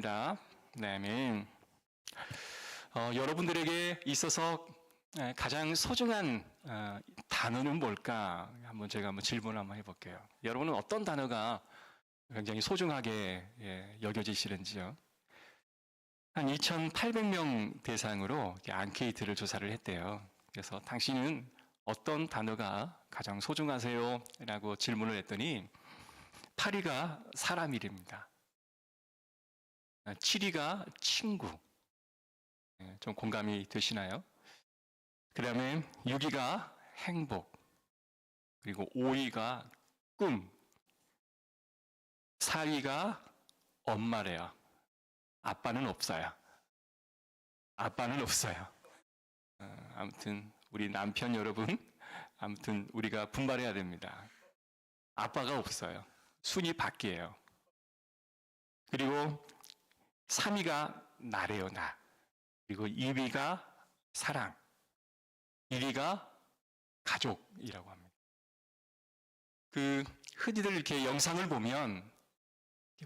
네, 아멘. 여러분들에게 있어서 가장 소중한 단어는 뭘까? 제가 한번 질문을 한번 해볼게요. 여러분은 어떤 단어가 굉장히 소중하게 여겨지시는지요? 한 2,800명 대상으로 앙케이트를 조사를 했대요. 그래서 당신은 어떤 단어가 가장 소중하세요? 라고 질문을 했더니 8위가 사람이랍니다. 7위가 친구. 좀 공감이 되시나요? 그 다음에 6위가 행복. 그리고 5위가 꿈. 4위가 엄마래요. 아빠는 없어요. 아빠는 없어요. 아무튼 우리 남편 여러분, 아무튼 우리가 분발해야 됩니다. 아빠가 없어요. 순위 밖이에요. 그리고 3위가 나래요, 나. 그리고 2위가 사랑. 1위가 가족이라고 합니다. 흔히들 이렇게 영상을 보면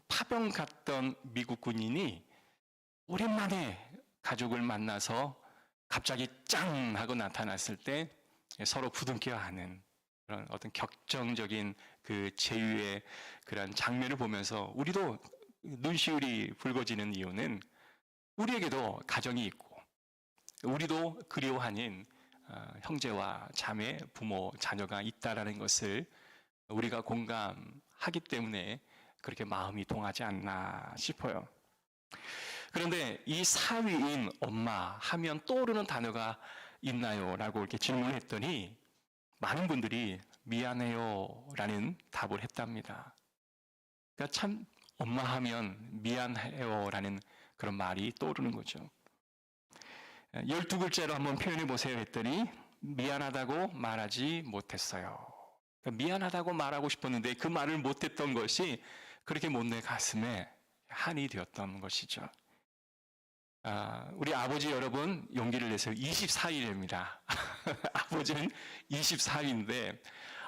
파병 갔던 미국 군인이 오랜만에 가족을 만나서 갑자기 짱 하고 나타났을 때 서로 부둥켜하는 그런 어떤 격정적인 그 제유의 그런 장면을 보면서 우리도 눈시울이 붉어지는 이유는 우리에게도 가정이 있고 우리도 그리워하는 형제와 자매, 부모, 자녀가 있다라는 것을 우리가 공감하기 때문에 그렇게 마음이 동하지 않나 싶어요. 그런데 이 4위인 엄마 하면 떠오르는 단어가 있나요? 라고 이렇게 질문을 했더니 많은 분들이 미안해요 라는 답을 했답니다. 그러니까 참 엄마 하면 미안해요 라는 그런 말이 떠오르는 거죠. 12글자로 한번 표현해 보세요 했더니 미안하다고 말하지 못했어요. 그러니까 미안하다고 말하고 싶었는데 그 말을 못했던 것이 그렇게 못내 가슴에 한이 되었던 것이죠. 우리 아버지 여러분 용기를 내세요. 24일입니다. 아버지는 24일인데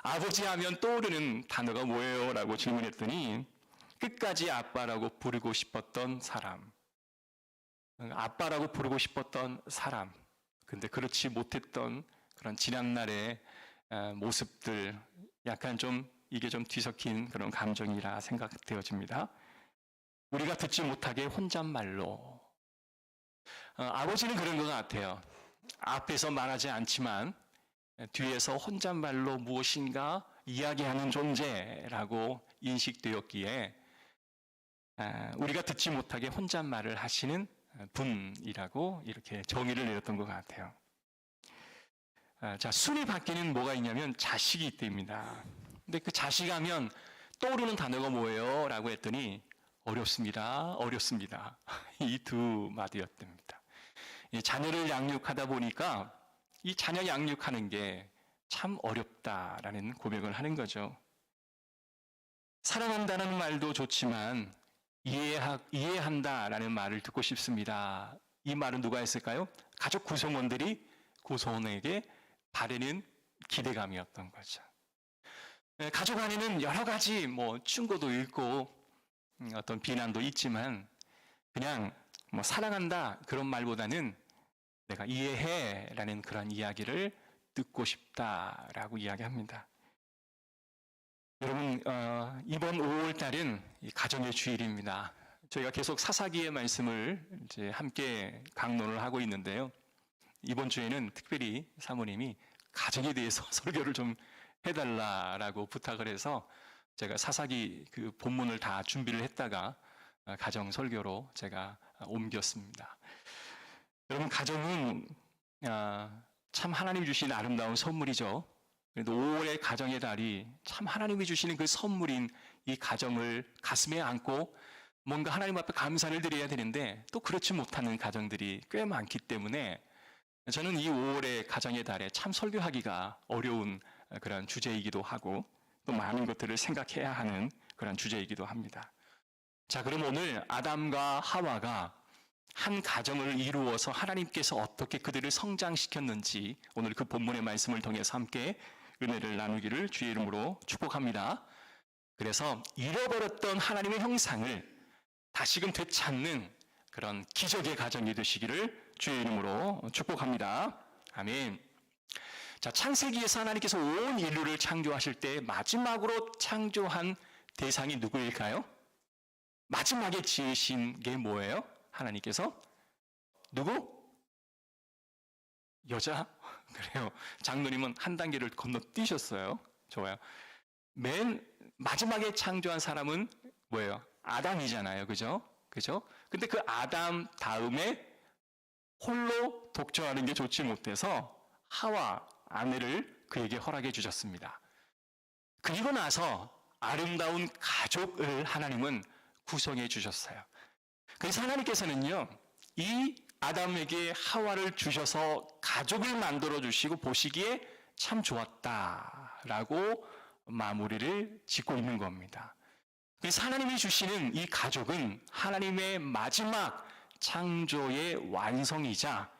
아버지 하면 떠오르는 단어가 뭐예요? 라고 질문했더니 끝까지 아빠라고 부르고 싶었던 사람. 아빠라고 부르고 싶었던 사람. 근데 그렇지 못했던 그런 지난날의 모습들, 약간 좀 이게 좀 뒤섞인 그런 감정이라 생각되어집니다. 우리가 듣지 못하게 혼잣말로. 아버지는 그런 것 같아요. 앞에서 말하지 않지만 뒤에서 혼잣말로 무엇인가 이야기하는 존재라고 인식되었기에 우리가 듣지 못하게 혼잣말을 하시는 분이라고 이렇게 정의를 내렸던 것 같아요. 자, 순위 밖에는 뭐가 있냐면 자식이 있답니다. 근데 그 자식 하면 떠오르는 단어가 뭐예요? 라고 했더니 어렵습니다. 어렵습니다. 이 두 마디였답니다. 자녀를 양육하다 보니까 이 자녀 양육하는 게 참 어렵다라는 고백을 하는 거죠. 사랑한다는 말도 좋지만 이해한다라는 말을 듣고 싶습니다. 이 말은 누가 했을까요? 가족 구성원들이 구성원에게 바라는 기대감이었던 거죠. 가족 안에는 여러 가지 충고도 있고 어떤 비난도 있지만 그냥 사랑한다 그런 말보다는 내가 이해해라는 그런 이야기를 듣고 싶다라고 이야기합니다. 여러분 이번 5월 달은 가정의 주일입니다. 저희가 계속 사사기의 말씀을 이제 함께 강론을 하고 있는데요. 이번 주에는 특별히 사모님이 가정에 대해서 설교를 좀 해달라라고 부탁을 해서 제가 사사기 그 본문을 다 준비를 했다가 가정 설교로 제가 옮겼습니다. 여러분 가정은 참 하나님이 주신 아름다운 선물이죠. 그래도 5월의 가정의 달이 참 하나님이 주시는 그 선물인 이 가정을 가슴에 안고 뭔가 하나님 앞에 감사를 드려야 되는데 또 그렇지 못하는 가정들이 꽤 많기 때문에 저는 이 5월의 가정의 달에 참 설교하기가 어려운 그런 주제이기도 하고 또 많은 것들을 생각해야 하는 그런 주제이기도 합니다. 자, 그럼 오늘 아담과 하와가 한 가정을 이루어서 하나님께서 어떻게 그들을 성장시켰는지 오늘 그 본문의 말씀을 통해서 함께 은혜를 나누기를 주의 이름으로 축복합니다. 그래서 잃어버렸던 하나님의 형상을 다시금 되찾는 그런 기적의 가정이 되시기를 주의 이름으로 축복합니다. 아멘. 자, 창세기에서 하나님께서 온 인류를 창조하실 때 마지막으로 창조한 대상이 누구일까요? 마지막에 지으신 게 뭐예요? 하나님께서? 누구? 여자? 그래요. 장로님은 한 단계를 건너뛰셨어요. 좋아요. 맨 마지막에 창조한 사람은 뭐예요? 아담이잖아요. 그죠? 그죠? 근데 그 아담 다음에 홀로 독점하는 게 좋지 못해서 하와 아내를 그에게 허락해 주셨습니다. 그리고 나서 아름다운 가족을 하나님은 구성해 주셨어요. 그래서 하나님께서는요, 이 아담에게 하와를 주셔서 가족을 만들어 주시고 보시기에 참 좋았다라고 마무리를 짓고 있는 겁니다. 그래서 하나님이 주시는 이 가족은 하나님의 마지막 창조의 완성이자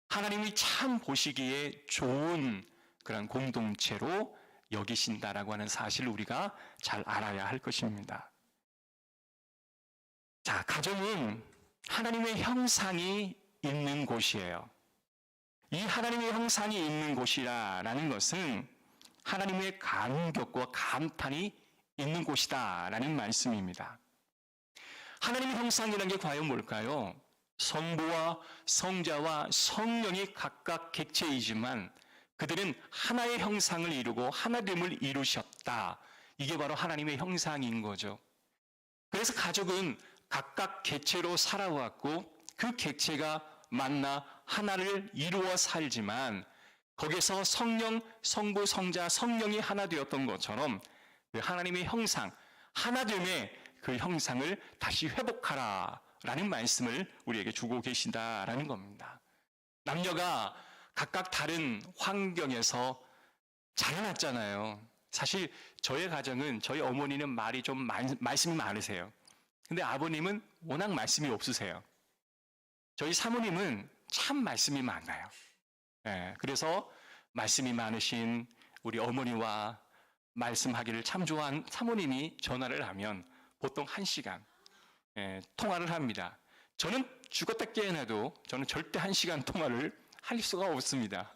하나님이 참 보시기에 좋은 그런 공동체로 여기신다라고 하는 사실을 우리가 잘 알아야 할 것입니다. 자, 가정은 하나님의 형상이 있는 곳이에요. 이 하나님의 형상이 있는 곳이라는 것은 하나님의 감격과 감탄이 있는 곳이다라는 말씀입니다. 하나님의 형상이라는 게 과연 뭘까요? 성부와 성자와 성령이 각각 객체이지만 그들은 하나의 형상을 이루고 하나됨을 이루셨다. 이게 바로 하나님의 형상인 거죠. 그래서 가족은 각각 객체로 살아왔고 그 객체가 만나 하나를 이루어 살지만 거기서 성령, 성부, 성자, 성령이 하나 되었던 것처럼 그 하나님의 형상, 하나됨의 그 형상을 다시 회복하라라는 말씀을 우리에게 주고 계신다라는 겁니다. 남녀가 각각 다른 환경에서 자라났잖아요. 사실 저의 가정은 저희 어머니는 말이 좀 말씀이 많으세요. 근데 아버님은 워낙 말씀이 없으세요. 저희 사모님은 참 말씀이 많아요. 그래서 말씀이 많으신 우리 어머니와 말씀하기를 참 좋아하는 사모님이 전화를 하면 보통 1시간 통화를 합니다. 저는 죽었다 깨어나도 저는 절대 1시간 통화를 할 수가 없습니다.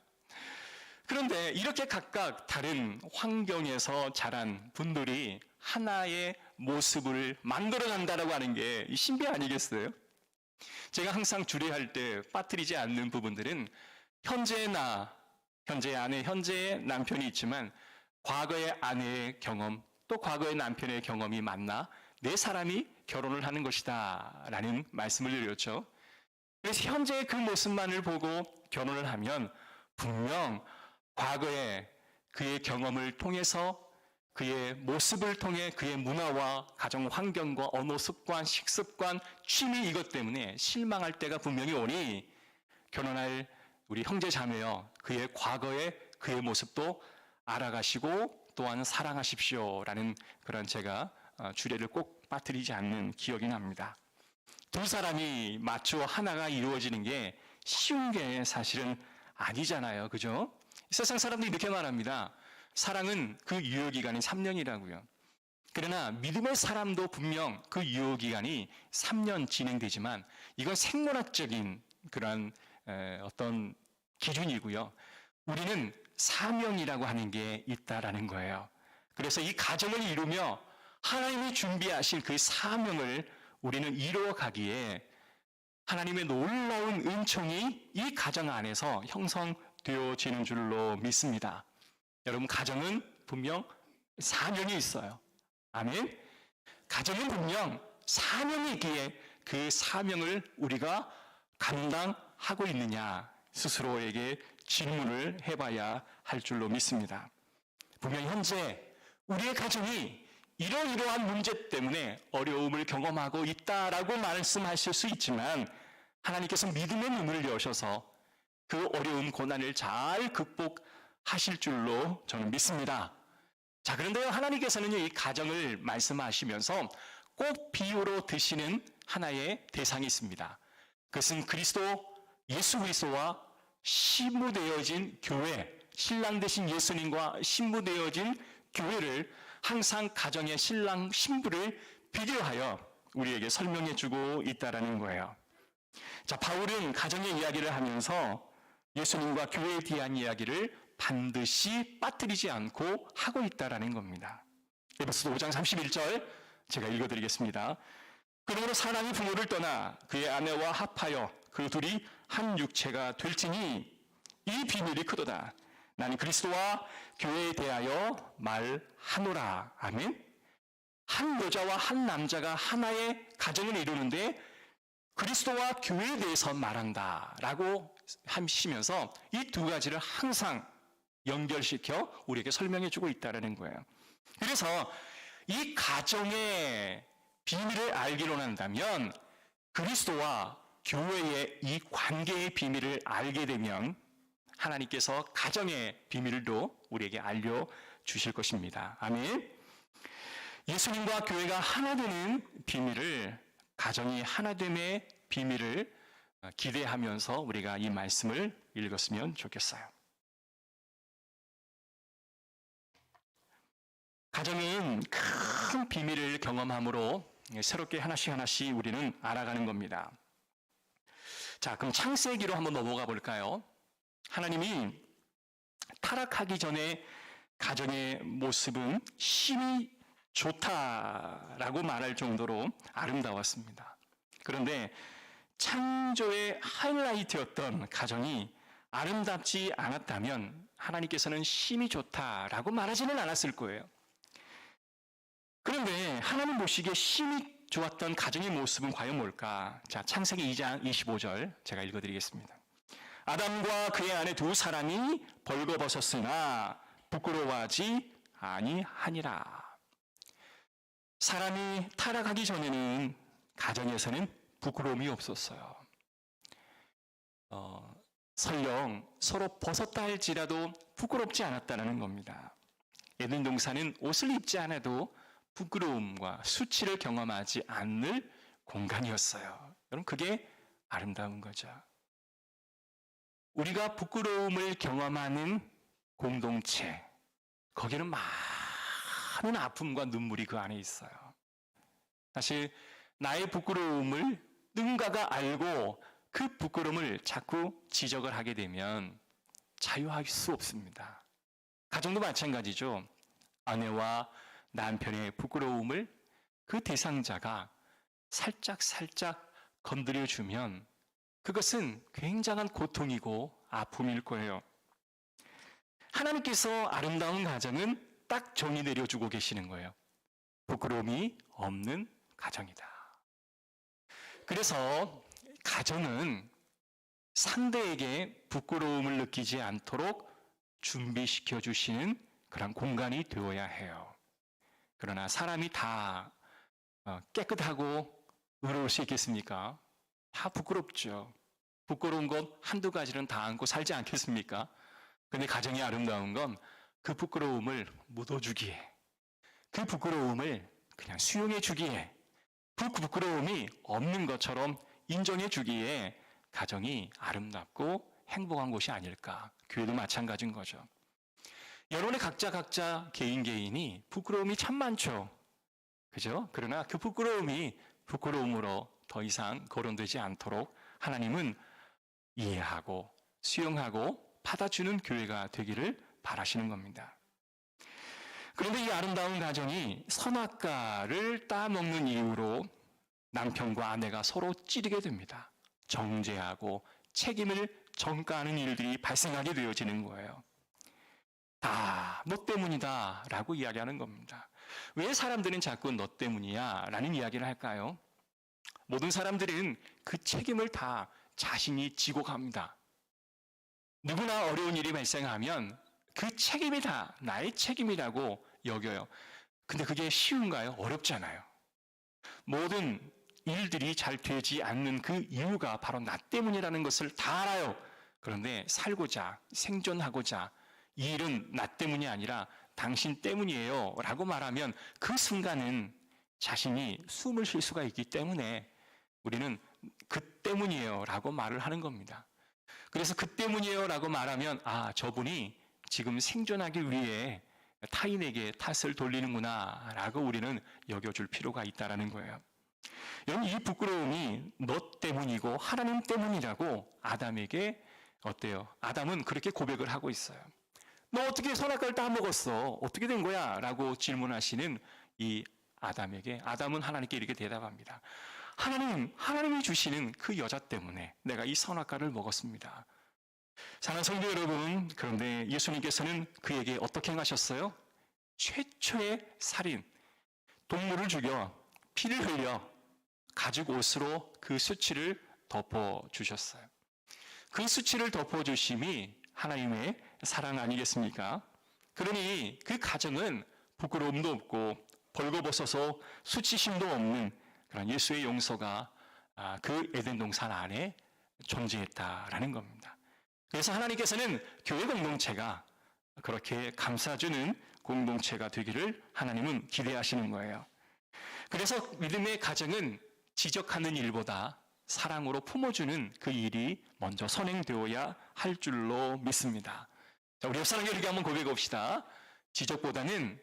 그런데 이렇게 각각 다른 환경에서 자란 분들이 하나의 모습을 만들어간다라고 하는 게 신비 아니겠어요? 제가 항상 주례할 때 빠뜨리지 않는 부분들은 현재의 나, 현재의 아내, 현재의 남편이 있지만 과거의 아내의 경험, 또 과거의 남편의 경험이 만나 네 사람이 결혼을 하는 것이다 라는 말씀을 드렸죠. 그래서 현재의 그 모습만을 보고 결혼을 하면 분명 과거의 그의 경험을 통해서 그의 모습을 통해 그의 문화와 가정 환경과 언어 습관, 식습관, 취미 이것 때문에 실망할 때가 분명히 오니 결혼할 우리 형제 자매여 그의 과거의 그의 모습도 알아가시고 또한 사랑하십시오라는 그런 제가 주례를 꼭 빠뜨리지 않는 기억이 납니다. 두 사람이 맞추어 하나가 이루어지는 게 쉬운 게 사실은 아니잖아요. 그죠? 세상 사람들이 이렇게 말합니다. 사랑은 그 유효기간이 3년이라고요. 그러나 믿음의 사람도 분명 그 유효기간이 3년 진행되지만 이건 생물학적인 그런 어떤 기준이고요. 우리는 사명이라고 하는 게 있다라는 거예요. 그래서 이 가정을 이루며 하나님이 준비하신 그 사명을 우리는 이루어가기에 하나님의 놀라운 은총이 이 가정 안에서 형성되어지는 줄로 믿습니다. 여러분, 가정은 분명 사명이 있어요. 아멘. 가정은 분명 사명이 있기에 그 사명을 우리가 감당하고 있느냐 스스로에게 질문을 해봐야 할 줄로 믿습니다. 분명 현재 우리의 가정이 이러이러한 문제 때문에 어려움을 경험하고 있다라고 말씀하실 수 있지만 하나님께서 믿음의 눈을 여셔서 그 어려운 고난을 잘 극복하실 줄로 저는 믿습니다. 자, 그런데요, 하나님께서는요, 이 가정을 말씀하시면서 꼭 비유로 드시는 하나의 대상이 있습니다. 그것은 예수 그리스도와 신부되어진 교회, 신랑 되신 예수님과 신부되어진 교회를 항상 가정의 신랑 신부를 비교하여 우리에게 설명해주고 있다라는 거예요. 자, 바울은 가정의 이야기를 하면서 예수님과 교회에 대한 이야기를 반드시 빠뜨리지 않고 하고 있다라는 겁니다. 에베소서 5장 31절 제가 읽어드리겠습니다. 그러므로 사람이 부모를 떠나 그의 아내와 합하여 그 둘이 한 육체가 될지니 이 비밀이 크도다. 나는 그리스도와 교회에 대하여 말하노라. 아멘. 한 여자와 한 남자가 하나의 가정을 이루는데 그리스도와 교회에 대해서 말한다라고 하시면서 이 두 가지를 항상 연결시켜 우리에게 설명해 주고 있다는 거예요. 그래서 이 가정의 비밀을 알기로 한다면 그리스도와 교회의 이 관계의 비밀을 알게 되면 하나님께서 가정의 비밀도 우리에게 알려주실 것입니다. 아멘. 예수님과 교회가 하나 되는 비밀을, 가정이 하나됨의 비밀을 기대하면서 우리가 이 말씀을 읽었으면 좋겠어요. 가정은 큰 비밀을 경험함으로 새롭게 하나씩 우리는 알아가는 겁니다. 자, 그럼 창세기로 한번 넘어가 볼까요? 하나님이 타락하기 전에 가정의 모습은 심히 좋다라고 말할 정도로 아름다웠습니다. 그런데 창조의 하이라이트였던 가정이 아름답지 않았다면 하나님께서는 심히 좋다라고 말하지는 않았을 거예요. 그런데 하나님 보시기에 심히 좋았던 가정의 모습은 과연 뭘까? 자, 창세기 2장 25절 제가 읽어드리겠습니다. 아담과 그의 아내 두 사람이 벌거벗었으나 부끄러워하지 아니하니라. 사람이 타락하기 전에는 가정에서는 부끄러움이 없었어요. 설령 서로 벗었다 할지라도 부끄럽지 않았다는 겁니다. 에덴 동산은 옷을 입지 않아도 부끄러움과 수치를 경험하지 않을 공간이었어요. 여러분, 그게 아름다운 거죠. 우리가 부끄러움을 경험하는 공동체, 거기는 많은 아픔과 눈물이 그 안에 있어요. 사실 나의 부끄러움을 누군가가 알고 그 부끄러움을 자꾸 지적을 하게 되면 자유할 수 없습니다. 가정도 마찬가지죠. 아내와 남편의 부끄러움을 그 대상자가 살짝 건드려주면 그것은 굉장한 고통이고 아픔일 거예요. 하나님께서 아름다운 가정은 딱 정의 내려주고 계시는 거예요. 부끄러움이 없는 가정이다. 그래서 가정은 상대에게 부끄러움을 느끼지 않도록 준비시켜 주시는 그런 공간이 되어야 해요. 그러나 사람이 다 깨끗하고 의로울 수 있겠습니까? 다 부끄럽죠. 부끄러운 건 한두 가지는 다 안고 살지 않겠습니까? 근데 가정이 아름다운 건 그 부끄러움을 묻어주기에, 그 부끄러움을 그냥 수용해 주기에, 그 부끄러움이 없는 것처럼 인정해 주기에 가정이 아름답고 행복한 곳이 아닐까. 교회도 마찬가지인 거죠. 여러분의 각자 개인이 부끄러움이 참 많죠. 그죠? 그러나 그 부끄러움이 부끄러움으로 더 이상 거론되지 않도록 하나님은 이해하고 수용하고 받아주는 교회가 되기를 바라시는 겁니다. 그런데 이 아름다운 가정이 선악과를 따먹는 이유로 남편과 아내가 서로 찌르게 됩니다. 정죄하고 책임을 전가하는 일들이 발생하게 되어지는 거예요. 다 너 때문이다 라고 이야기하는 겁니다. 왜 사람들은 자꾸 너 때문이야 라는 이야기를 할까요? 모든 사람들은 그 책임을 다 자신이 지고 갑니다. 누구나 어려운 일이 발생하면 그 책임이 다 나의 책임이라고 여겨요. 근데 그게 쉬운가요? 어렵잖아요. 모든 일들이 잘 되지 않는 그 이유가 바로 나 때문이라는 것을 다 알아요. 그런데 살고자, 생존하고자 이 일은 나 때문이 아니라 당신 때문이에요 라고 말하면 그 순간은 자신이 숨을 쉴 수가 있기 때문에 우리는 그 때문이에요 라고 말을 하는 겁니다. 그래서 그 때문이에요 라고 말하면 저분이 지금 생존하기 위해 타인에게 탓을 돌리는구나 라고 우리는 여겨줄 필요가 있다는 거예요. 여러분, 이 부끄러움이 너 때문이고 하나님 때문이라고 아담에게 어때요? 아담은 그렇게 고백을 하고 있어요. 너 어떻게 선악과를 따먹었어? 어떻게 된 거야? 라고 질문하시는 이 아담에게 아담은 하나님께 이렇게 대답합니다. 하나님이 주시는 그 여자 때문에 내가 이 선악과를 먹었습니다. 사랑하는 성도 여러분, 그런데 예수님께서는 그에게 어떻게 행하셨어요? 최초의 살인, 동물을 죽여 피를 흘려 가죽 옷으로 그 수치를 덮어주셨어요. 그 수치를 덮어주심이 하나님의 사랑 아니겠습니까? 그러니 그 가정은 부끄러움도 없고 벌거벗어서 수치심도 없는 그런 예수의 용서가 그 에덴 동산 안에 존재했다라는 겁니다. 그래서 하나님께서는 교회 공동체가 그렇게 감싸주는 공동체가 되기를 하나님은 기대하시는 거예요. 그래서 믿음의 가정은 지적하는 일보다 사랑으로 품어주는 그 일이 먼저 선행되어야 할 줄로 믿습니다. 자, 우리 옆 사람 교회에게 한번 고백해 봅시다. 지적보다는,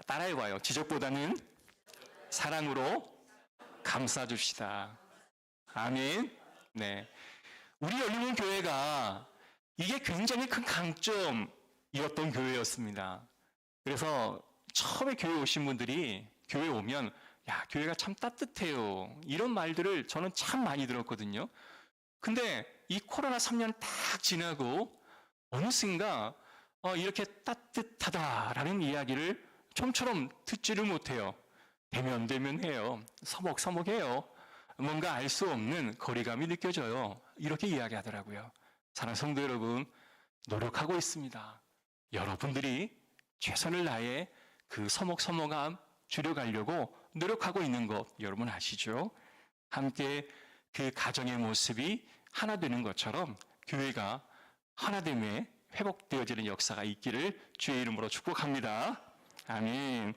따라해봐요. 지적보다는 사랑으로 감싸줍시다. 아멘. 네. 우리 열리문 교회가 이게 굉장히 큰 강점이었던 교회였습니다. 그래서 처음에 교회 오신 분들이 교회 오면 야, 교회가 참 따뜻해요. 이런 말들을 저는 참 많이 들었거든요. 근데 이 코로나 3년 딱 지나고 어느 순간 이렇게 따뜻하다라는 이야기를 좀처럼 듣지를 못해요. 대면해요. 서먹서먹해요. 뭔가 알 수 없는 거리감이 느껴져요. 이렇게 이야기하더라고요. 사랑하는 성도 여러분, 노력하고 있습니다. 여러분들이 최선을 다해 그 서먹서먹함 줄여가려고 노력하고 있는 것 여러분 아시죠? 함께 그 가정의 모습이 하나 되는 것처럼 교회가 하나됨에 회복되어지는 역사가 있기를 주의 이름으로 축복합니다. 아멘.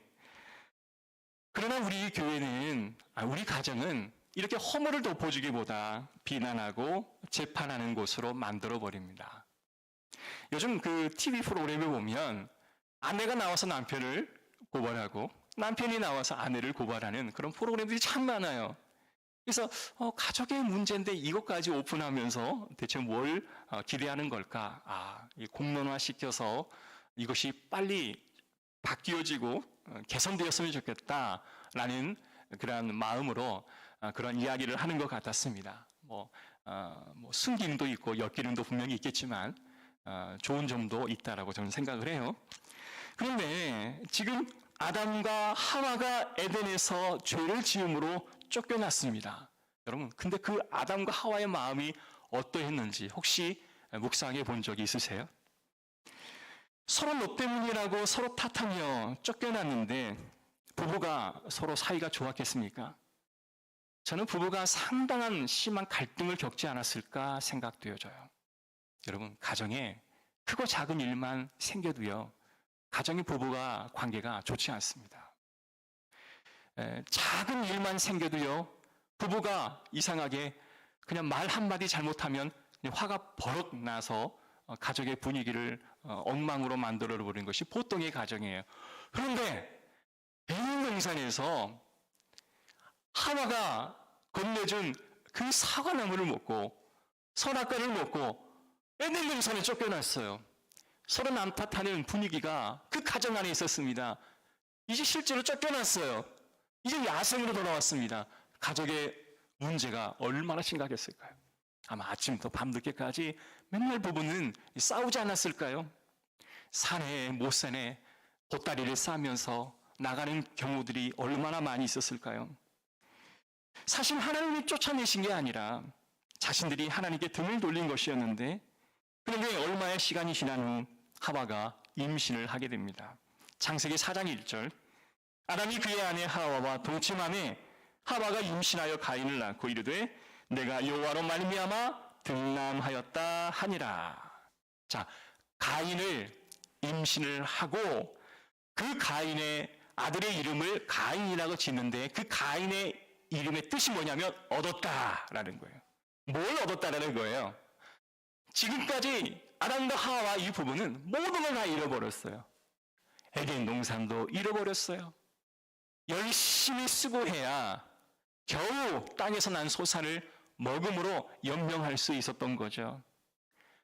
그러나 우리 교회는, 우리 가정은 이렇게 허물을 덮어주기보다 비난하고 재판하는 곳으로 만들어버립니다. 요즘 그 TV 프로그램에 보면 아내가 나와서 남편을 고발하고 남편이 나와서 아내를 고발하는 그런 프로그램들이 참 많아요. 그래서 가족의 문제인데 이것까지 오픈하면서 대체 뭘 기대하는 걸까? 공론화시켜서 이것이 빨리 바뀌어지고 개선되었으면 좋겠다라는 그런 마음으로 그런 이야기를 하는 것 같았습니다. 순기능도 있고 역기능도 분명히 있겠지만 좋은 점도 있다라고 저는 생각을 해요. 그런데 지금 아담과 하와가 에덴에서 죄를 지음으로 쫓겨났습니다. 여러분, 근데 그 아담과 하와의 마음이 어떠했는지 혹시 묵상해 본 적이 있으세요? 서로 너 때문이라고 서로 탓하며 쫓겨났는데 부부가 서로 사이가 좋았겠습니까? 저는 부부가 상당한 심한 갈등을 겪지 않았을까 생각되어져요. 여러분, 가정에 크고 작은 일만 생겨도요, 가정의 부부가 관계가 좋지 않습니다. 작은 일만 생겨도요, 부부가 이상하게 그냥 말 한마디 잘못하면 화가 버럭 나서 가족의 분위기를 엉망으로 만들어버리는 것이 보통의 가정이에요. 그런데 에덴 동산에서 하와가 건네준 그 사과나무를 먹고 선악과를 먹고 에덴 동산에 쫓겨났어요. 서로 남 탓하는 분위기가 그 가정 안에 있었습니다. 이제 실제로 쫓겨났어요. 이제 야생으로 돌아왔습니다. 가족의 문제가 얼마나 심각했을까요? 아마 아침부터 밤늦게까지 맨날 부부는 싸우지 않았을까요? 사내 못사내 보따리를 싸면서 나가는 경우들이 얼마나 많이 있었을까요? 사실 하나님이 쫓아내신 게 아니라 자신들이 하나님께 등을 돌린 것이었는데, 그런데 얼마의 시간이 지난 후 하와가 임신을 하게 됩니다. 창세기 4장 1절, 아담이 그의 아내 하와와 동침함에 하와가 임신하여 가인을 낳고 이르되 내가 여호와로 말미암아 등남하였다 하니라. 자, 가인을 임신을 하고 그 가인의 아들의 이름을 가인이라고 짓는데 그 가인의 이름의 뜻이 뭐냐면 얻었다라는 거예요. 뭘 얻었다라는 거예요? 지금까지 아담과 하와 이 부부는 모든 걸 다 잃어버렸어요. 에덴 동산도 잃어버렸어요. 열심히 수고해야 겨우 땅에서 난 소산을 먹음으로 연명할 수 있었던 거죠.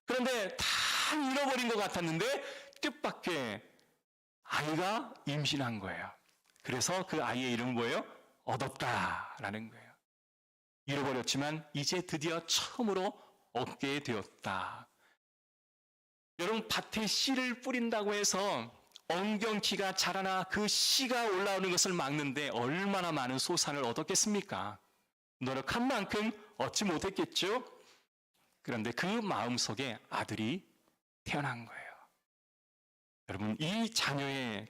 그런데 다 잃어버린 것 같았는데 뜻밖의 아이가 임신한 거예요. 그래서 그 아이의 이름은 뭐예요? 얻었다라는 거예요. 잃어버렸지만 이제 드디어 처음으로 얻게 되었다. 여러분, 밭에 씨를 뿌린다고 해서 엉겅퀴가 자라나 그 씨가 올라오는 것을 막는데 얼마나 많은 소산을 얻었겠습니까? 노력한 만큼 얻지 못했겠죠? 그런데 그 마음속에 아들이 태어난 거예요. 여러분, 이 자녀의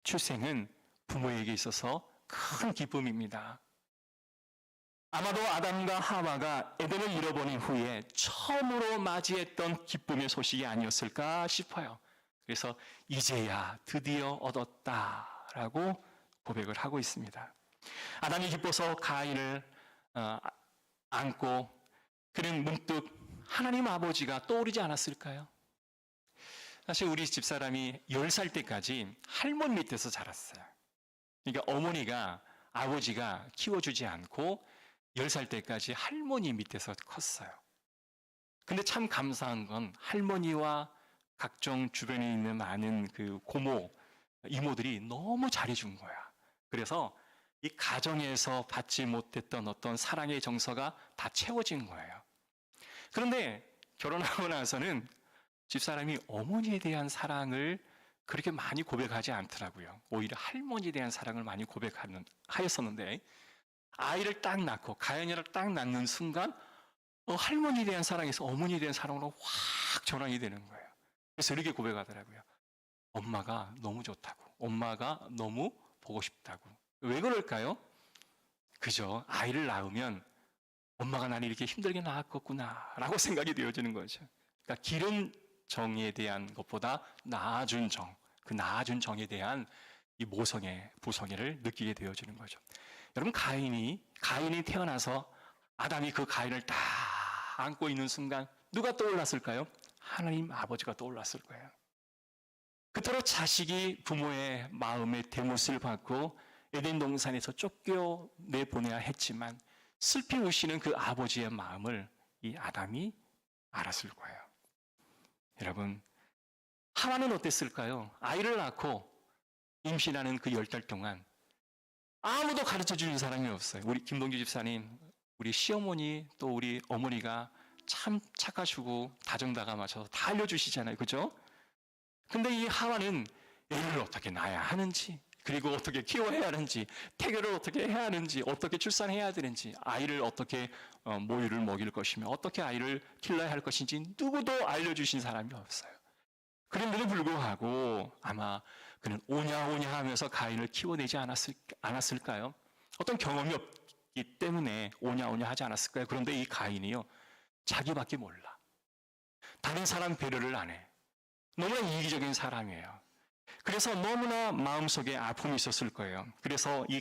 출생은 부모에게 있어서 큰 기쁨입니다. 아마도 아담과 하와가 에덴을 잃어버린 후에 처음으로 맞이했던 기쁨의 소식이 아니었을까 싶어요. 그래서 이제야 드디어 얻었다라고 고백을 하고 있습니다. 아담이 기뻐서 가인을 안고 그는 문득 하나님 아버지가 떠오르지 않았을까요? 사실 우리 집사람이 10살 때까지 할머니 밑에서 자랐어요. 그러니까 어머니가, 아버지가 키워주지 않고 10살 때까지 할머니 밑에서 컸어요. 근데 참 감사한 건 할머니와 각종 주변에 있는 많은 그 고모, 이모들이 너무 잘해준 거야. 그래서 이 가정에서 받지 못했던 어떤 사랑의 정서가 다 채워진 거예요. 그런데 결혼하고 나서는 집사람이 어머니에 대한 사랑을 그렇게 많이 고백하지 않더라고요. 오히려 할머니에 대한 사랑을 많이 고백하였었는데 아이를 딱 낳고 가연이를 딱 낳는 순간 할머니에 대한 사랑에서 어머니에 대한 사랑으로 확 전환이 되는 거예요. 그래서 이렇게 고백하더라고요. 엄마가 너무 좋다고. 엄마가 너무 보고 싶다고. 왜 그럴까요? 그죠? 아이를 낳으면 엄마가 나를 이렇게 힘들게 낳았겠구나 라고 생각이 되어지는 거죠. 그러니까 기른 정에 대한 것보다 낳아준 정, 그 낳아준 정에 대한 이 모성애, 부성애를 느끼게 되어지는 거죠. 여러분, 가인이 태어나서 아담이 그 가인을 딱 안고 있는 순간 누가 떠올랐을까요? 하나님 아버지가 떠올랐을 거예요. 그토록 자식이 부모의 마음의 대못을 받고 에덴 동산에서 쫓겨내 보내야 했지만 슬피 우시는 그 아버지의 마음을 이 아담이 알았을 거예요. 여러분, 하와는 어땠을까요? 아이를 낳고 임신하는 그 10달 동안 아무도 가르쳐 주는 사람이 없어요. 우리 김동주 집사님, 우리 시어머니 또 우리 어머니가 참 착하시고 다정다감하셔서 다 알려주시잖아요. 그죠? 근데 이 하와는 애를 어떻게 낳아야 하는지, 그리고 어떻게 키워야 하는지, 태교를 어떻게 해야 하는지, 어떻게 출산해야 되는지, 아이를 어떻게 모유를 먹일 것이며 어떻게 아이를 길러야 할 것인지 누구도 알려주신 사람이 없어요. 그런데도 불구하고 아마 그는 오냐오냐 하면서 가인을 키워내지 않았을까요? 어떤 경험이 없기 때문에 오냐오냐 하지 않았을까요? 그런데 이 가인이요, 자기밖에 몰라. 다른 사람 배려를 안 해. 너무나 이기적인 사람이에요. 그래서 너무나 마음속에 아픔이 있었을 거예요. 그래서 이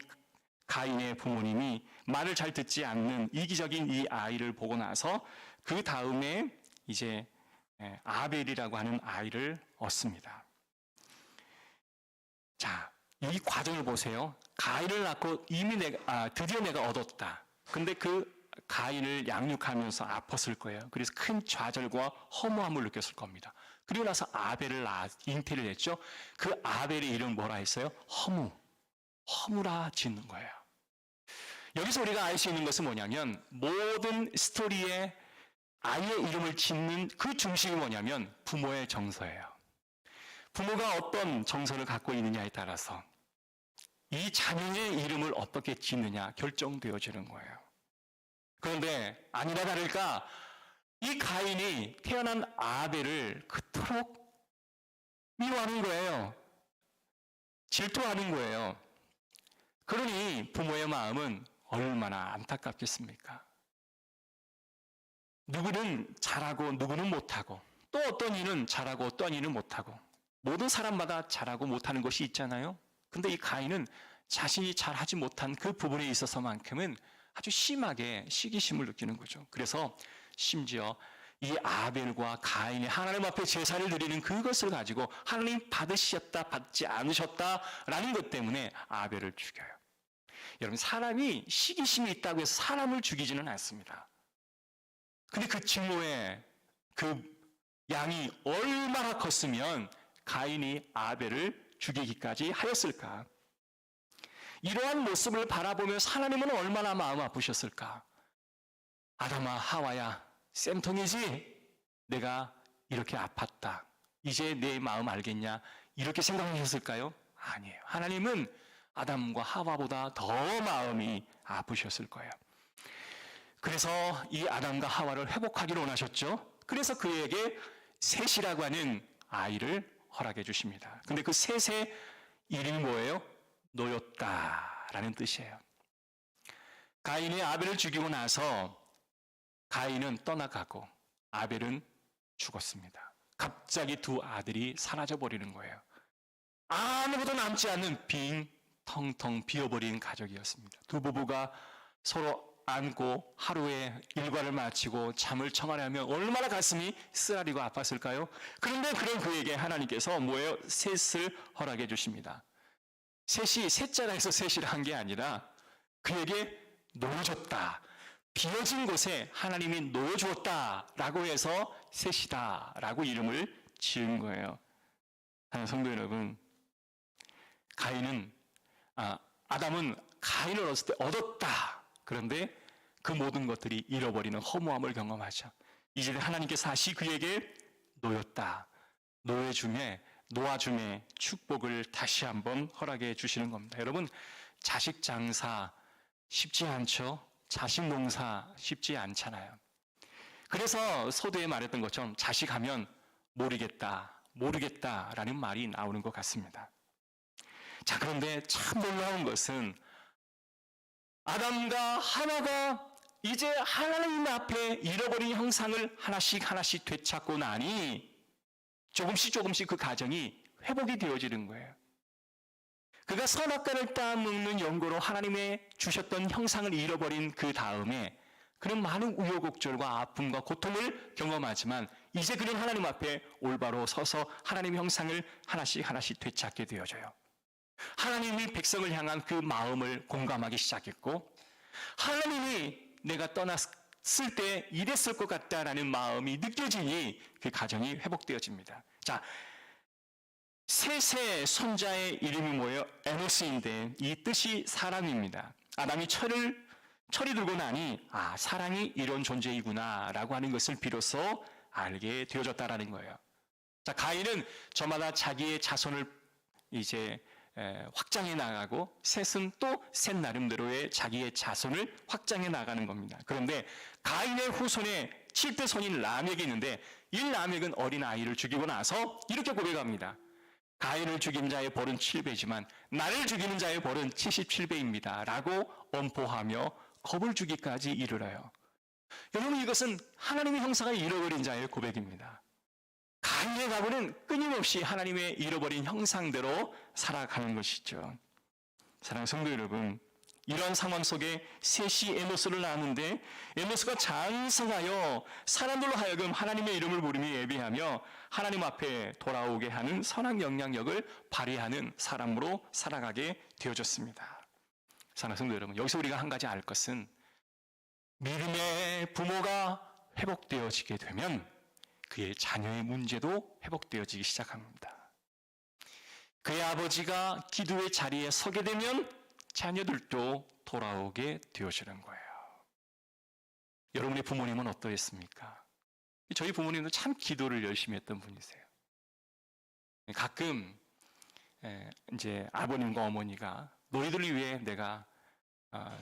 가인의 부모님이 말을 잘 듣지 않는 이기적인 이 아이를 보고 나서 그 다음에 이제 아벨이라고 하는 아이를 얻습니다. 자, 이 과정을 보세요. 가인을 낳고 이미 드디어 내가 얻었다. 근데 그 가인을 양육하면서 아팠을 거예요. 그래서 큰 좌절과 허무함을 느꼈을 겁니다. 그리고 나서 아벨을 잉태를 했죠. 그 아벨의 이름은 뭐라 했어요? 허무라 짓는 거예요. 여기서 우리가 알 수 있는 것은 뭐냐면 모든 스토리에 아이의 이름을 짓는 그 중심이 뭐냐면 부모의 정서예요. 부모가 어떤 정서를 갖고 있느냐에 따라서 이 자녀의 이름을 어떻게 짓느냐 결정되어지는 거예요. 그런데 아니라 다를까 이 가인이 태어난 아벨을 그토록 미워하는 거예요. 질투하는 거예요. 그러니 부모의 마음은 얼마나 안타깝겠습니까? 누구는 잘하고 누구는 못하고 또 어떤 이는 잘하고 어떤 이는 못하고 모든 사람마다 잘하고 못하는 것이 있잖아요. 근데 이 가인은 자신이 잘하지 못한 그 부분에 있어서만큼은 아주 심하게 시기심을 느끼는 거죠. 그래서 심지어 이 아벨과 가인이 하나님 앞에 제사를 드리는 그것을 가지고 하나님 받으셨다 받지 않으셨다라는 것 때문에 아벨을 죽여요. 여러분, 사람이 시기심이 있다고 해서 사람을 죽이지는 않습니다. 근데 그 증오의 그 양이 얼마나 컸으면 가인이 아벨을 죽이기까지 하였을까? 이러한 모습을 바라보면서 하나님은 얼마나 마음 아프셨을까? 아담아, 하와야, 쌤통이지? 내가 이렇게 아팠다. 이제 내 마음 알겠냐? 이렇게 생각하셨을까요? 아니에요. 하나님은 아담과 하와보다 더 마음이 아프셨을 거예요. 그래서 이 아담과 하와를 회복하기를 원하셨죠. 그래서 그에게 셋이라고 하는 아이를 허락해 주십니다. 근데 그 셋의 이름이 뭐예요? 노였다라는 뜻이에요. 가인이 아벨을 죽이고 나서 가인은 떠나가고 아벨은 죽었습니다. 갑자기 두 아들이 사라져 버리는 거예요. 아무것도 남지 않는 빈 텅텅 비어버린 가족이었습니다. 두 부부가 서로 안고 하루에 일과를 마치고 잠을 청하려면 얼마나 가슴이 쓰라리고 아팠을까요? 그런데 그런 그에게 하나님께서 뭐예요? 셋을 허락해 주십니다. 셋이 셋자라에서 셋이라 한 게 아니라 그에게 놓여줬다. 비어진 곳에 하나님이 놓여주었다라고 해서 셋이다라고 이름을 지은 거예요. 하나님 성도 여러분, 아담은 가인을 얻을 때 얻었다. 그런데 그 모든 것들이 잃어버리는 허무함을 경험하죠. 이제 하나님께서 다시 그에게 놓였다. 놓아줌의 축복을 다시 한번 허락해 주시는 겁니다. 여러분, 자식 장사 쉽지 않죠? 자식 농사 쉽지 않잖아요. 그래서 서두에 말했던 것처럼 자식하면 모르겠다라는 말이 나오는 것 같습니다. 자, 그런데 참 놀라운 것은 아담과 하와가 이제 하나님 앞에 잃어버린 형상을 하나씩 되찾고 나니 조금씩 그 가정이 회복이 되어지는 거예요. 그가 선악과를 따먹는 연고로 하나님의 주셨던 형상을 잃어버린 그 다음에 그는 많은 우여곡절과 아픔과 고통을 경험하지만 이제 그는 하나님 앞에 올바로 서서 하나님의 형상을 하나씩 되찾게 되어져요. 하나님이 백성을 향한 그 마음을 공감하기 시작했고 하나님이 내가 떠났을 때 이랬을 것 같다라는 마음이 느껴지니 그 가정이 회복되어집니다. 자, 셋의 손자의 이름이 뭐예요? 에노스인데 이 뜻이 사람입니다. 아담이 철이 들고 나니 사람이 이런 존재이구나 라고 하는 것을 비로소 알게 되어졌다라는 거예요. 자, 가인은 저마다 자기의 자손을 이제 확장해 나가고 셋은 또 셋 나름대로의 자기의 자손을 확장해 나가는 겁니다. 그런데 가인의 후손에 7대 손인 라멕이 있는데 이 라멕은 어린 아이를 죽이고 나서 이렇게 고백합니다. 가인을 죽인 자의 벌은 7배지만 나를 죽이는 자의 벌은 77배입니다. 라고 엄포하며 겁을 주기까지 이르러요. 여러분, 이것은 하나님의 형상을 잃어버린 자의 고백입니다. 가인의 가부는 끊임없이 하나님의 잃어버린 형상대로 살아가는 것이죠. 사랑하는 성도 여러분, 이러한 상황 속에 셋이 에노스를 낳았는데 에노스가 장성하여 사람들로 하여금 하나님의 이름을 부르며 예배하며 하나님 앞에 돌아오게 하는 선한 영향력을 발휘하는 사람으로 살아가게 되어졌습니다. 사랑하는 성도 여러분, 여기서 우리가 한 가지 알 것은 믿음의 부모가 회복되어지게 되면 그의 자녀의 문제도 회복되어지기 시작합니다. 그의 아버지가 기도의 자리에 서게 되면 자녀들도 돌아오게 되어지는 거예요. 여러분의 부모님은 어떠했습니까? 저희 부모님도 참 기도를 열심히 했던 분이세요. 가끔 이제 아버님과 어머니가 너희들을 위해 내가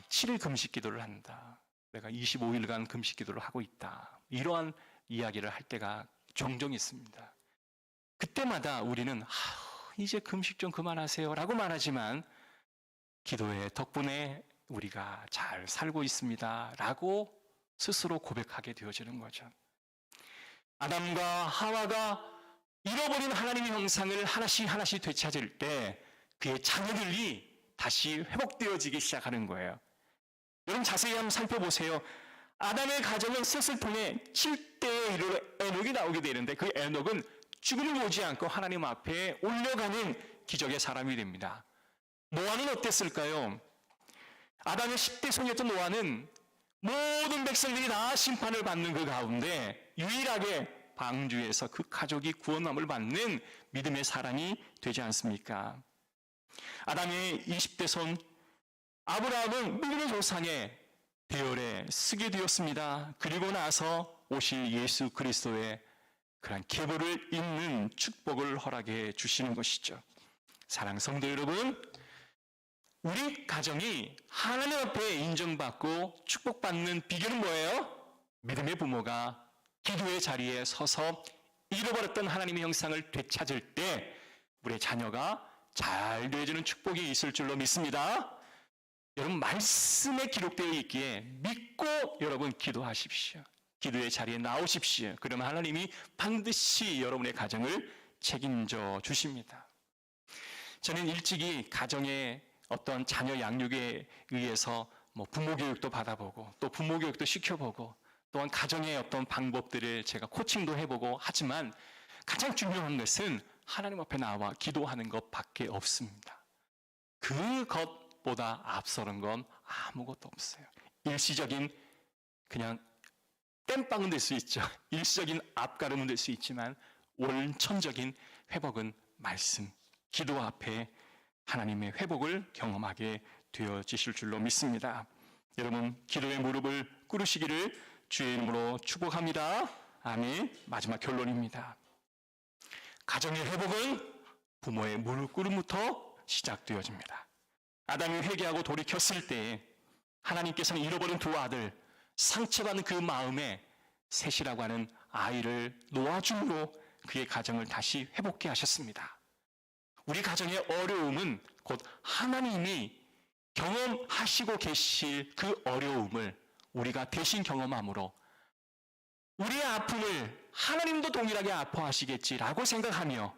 7일 금식 기도를 한다. 내가 25일간 금식 기도를 하고 있다. 이러한 이야기를 할 때가 종종 있습니다. 그때마다 우리는 이제 금식 좀 그만하세요 라고 말하지만 기도의 덕분에 우리가 잘 살고 있습니다 라고 스스로 고백하게 되어지는 거죠. 아담과 하와가 잃어버린 하나님의 형상을 하나씩 되찾을 때 그의 자녀들이 다시 회복되어지기 시작하는 거예요. 여러분, 자세히 한번 살펴보세요. 아담의 가정은 셋을 통해 7대에 이르러 에녹이 나오게 되는데 그 에녹은 죽음을 보지 않고 하나님 앞에 올려가는 기적의 사람이 됩니다. 노아는 어땠을까요? 아담의 10대 손이었던 노아는 모든 백성들이 다 심판을 받는 그 가운데 유일하게 방주에서 그 가족이 구원함을 받는 믿음의 사람이 되지 않습니까? 아담의 20대 손 아브라함은 믿음의 조상의 대열에 쓰게 되었습니다. 그리고 나서 오실 예수 그리스도의 그런 계보를 잇는 축복을 허락해 주시는 것이죠. 사랑하는 성도 여러분, 우리 가정이 하나님 앞에 인정받고 축복받는 비결은 뭐예요? 믿음의 부모가 기도의 자리에 서서 잃어버렸던 하나님의 형상을 되찾을 때 우리의 자녀가 잘 되어지는 축복이 있을 줄로 믿습니다. 여러분, 말씀에 기록되어 있기에 믿고 여러분 기도하십시오. 기도의 자리에 나오십시오. 그러면 하나님이 반드시 여러분의 가정을 책임져 주십니다. 저는 일찍이 가정의 어떤 자녀 양육에 의해서 부모 교육도 받아보고 또 부모 교육도 시켜보고 또한 가정의 어떤 방법들을 제가 코칭도 해보고 하지만 가장 중요한 것은 하나님 앞에 나와 기도하는 것밖에 없습니다. 그것보다 앞서는 건 아무것도 없어요. 일시적인 그냥 땜빵은 될 수 있죠. 일시적인 앞가름은 될 수 있지만 원천적인 회복은 말씀, 기도 앞에 하나님의 회복을 경험하게 되어지실 줄로 믿습니다. 여러분, 기도의 무릎을 꿇으시기를 주의 이름으로 축복합니다. 아멘. 마지막 결론입니다. 가정의 회복은 부모의 무릎 꿇음부터 시작되어집니다. 아담이 회개하고 돌이켰을 때 하나님께서는 잃어버린 두 아들, 상처받는 그 마음에 셋이라고 하는 아이를 놓아줌으로 그의 가정을 다시 회복케 하셨습니다. 우리 가정의 어려움은 곧 하나님이 경험하시고 계실 그 어려움을 우리가 대신 경험함으로 우리의 아픔을 하나님도 동일하게 아파하시겠지라고 생각하며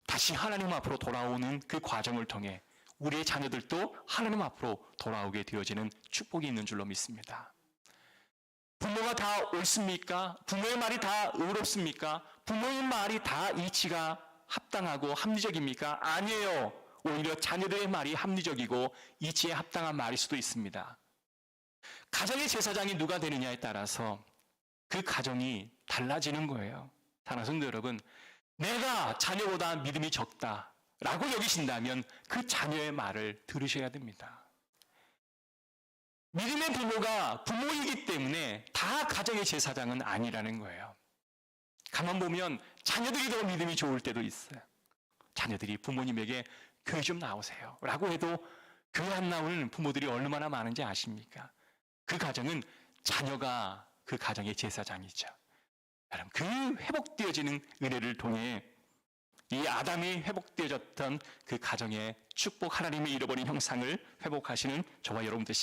다시 하나님 앞으로 돌아오는 그 과정을 통해 우리의 자녀들도 하나님 앞으로 돌아오게 되어지는 축복이 있는 줄로 믿습니다. 부모가 다 옳습니까? 부모의 말이 다 의롭습니까? 부모의 말이 다 이치가 합당하고 합리적입니까? 아니에요. 오히려 자녀들의 말이 합리적이고 이치에 합당한 말일 수도 있습니다. 가정의 제사장이 누가 되느냐에 따라서 그 가정이 달라지는 거예요. 사랑하는 성도 여러분, 내가 자녀보다 믿음이 적다라고 여기신다면 그 자녀의 말을 들으셔야 됩니다. 믿음의 부모가 부모이기 때문에 다 가정의 제사장은 아니라는 거예요. 가만 보면 자녀들이 더 믿음이 좋을 때도 있어요. 자녀들이 부모님에게 교회 좀 나오세요 라고 해도 교회 안 나오는 부모들이 얼마나 많은지 아십니까? 그 가정은 자녀가 그 가정의 제사장이죠. 여러분, 그 회복되어지는 은혜를 통해 이 아담이 회복되어졌던 그 가정의 축복, 하나님의 잃어버린 형상을 회복하시는 저와 여러분들